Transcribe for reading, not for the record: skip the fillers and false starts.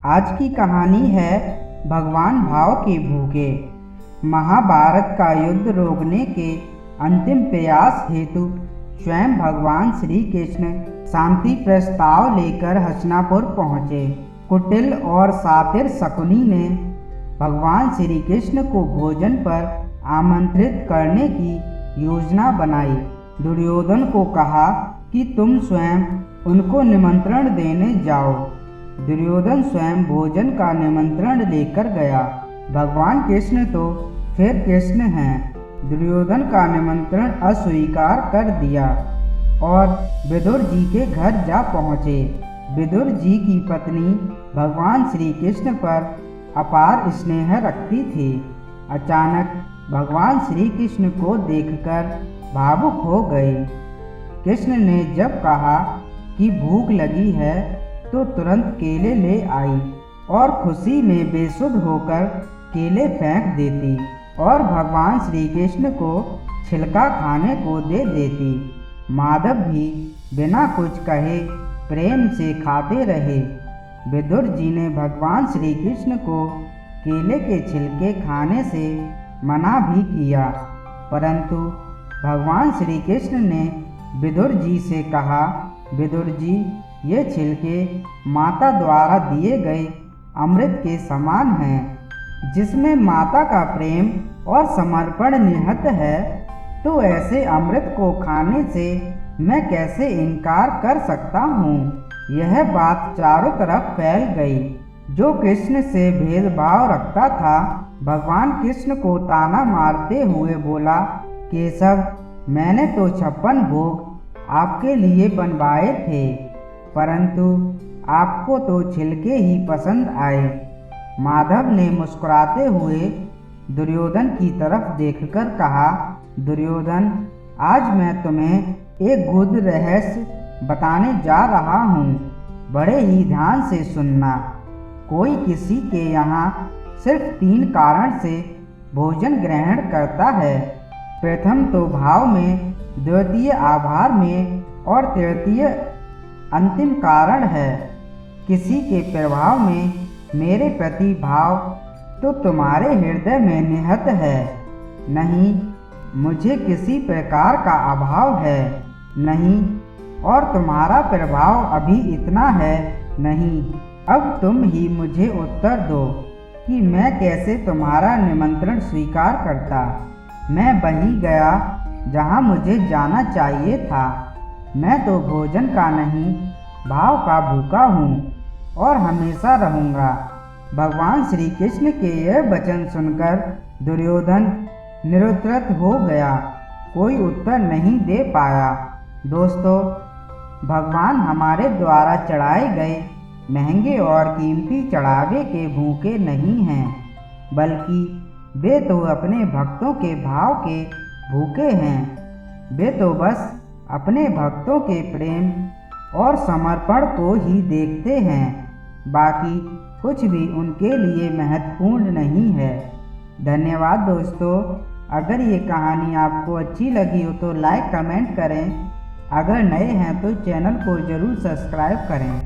आज की कहानी है भगवान भाव के भूखे। महाभारत का युद्ध रोकने के अंतिम प्रयास हेतु स्वयं भगवान श्री कृष्ण शांति प्रस्ताव लेकर हस्तिनापुर पहुँचे। कुटिल और सातिर शकुनी ने भगवान श्री कृष्ण को भोजन पर आमंत्रित करने की योजना बनाई। दुर्योधन को कहा कि तुम स्वयं उनको निमंत्रण देने जाओ। दुर्योधन स्वयं भोजन का निमंत्रण लेकर गया। भगवान कृष्ण तो फिर कृष्ण हैं। दुर्योधन का निमंत्रण अस्वीकार कर दिया और विदुर जी के घर जा पहुँचे। विदुर जी की पत्नी भगवान श्री कृष्ण पर अपार स्नेह रखती थी। अचानक भगवान श्री कृष्ण को देखकर भावुक हो गई। कृष्ण ने जब कहा कि भूख लगी है तो तुरंत केले ले आई और खुशी में बेसुध होकर केले फेंक देती और भगवान श्री कृष्ण को छिलका खाने को दे देती। माधव भी बिना कुछ कहे प्रेम से खाते रहे। विदुर जी ने भगवान श्री कृष्ण को केले के छिलके खाने से मना भी किया, परंतु भगवान श्री कृष्ण ने विदुर जी से कहा, विदुर जी, ये छिलके माता द्वारा दिए गए अमृत के समान हैं, जिसमें माता का प्रेम और समर्पण निहित है, तो ऐसे अमृत को खाने से मैं कैसे इनकार कर सकता हूँ। यह बात चारों तरफ फैल गई। जो कृष्ण से भेदभाव रखता था, भगवान कृष्ण को ताना मारते हुए बोला, केशव, मैंने तो 56 भोग आपके लिए बनवाए थे, परंतु आपको तो छिलके ही पसंद आए। माधव ने मुस्कुराते हुए दुर्योधन की तरफ देखकर कहा, दुर्योधन, आज मैं तुम्हें एक गुप्त रहस्य बताने जा रहा हूँ। बड़े ही ध्यान से सुनना। कोई किसी के यहाँ सिर्फ 3 कारण से भोजन ग्रहण करता है। प्रथम तो भाव में, द्वितीय आभार में और तृतीय अंतिम कारण है किसी के प्रभाव में। मेरे प्रति भाव तो तुम्हारे हृदय में निहित है। नहीं, मुझे किसी प्रकार का अभाव है नहीं, और तुम्हारा प्रभाव अभी इतना है नहीं। अब तुम ही मुझे उत्तर दो कि मैं कैसे तुम्हारा निमंत्रण स्वीकार करता। मैं वहीं गया जहाँ मुझे जाना चाहिए था। मैं तो भोजन का नहीं, भाव का भूखा हूँ और हमेशा रहूँगा। भगवान श्री कृष्ण के यह वचन सुनकर दुर्योधन निरुत्तर हो गया, कोई उत्तर नहीं दे पाया। दोस्तों, भगवान हमारे द्वारा चढ़ाए गए महंगे और कीमती चढ़ावे के भूखे नहीं हैं, बल्कि वे तो अपने भक्तों के भाव के भूखे हैं। वे तो बस अपने भक्तों के प्रेम और समर्पण को ही देखते हैं, बाकी कुछ भी उनके लिए महत्वपूर्ण नहीं है। धन्यवाद दोस्तों। अगर ये कहानी आपको अच्छी लगी हो तो लाइक कमेंट करें। अगर नए हैं तो चैनल को ज़रूर सब्सक्राइब करें।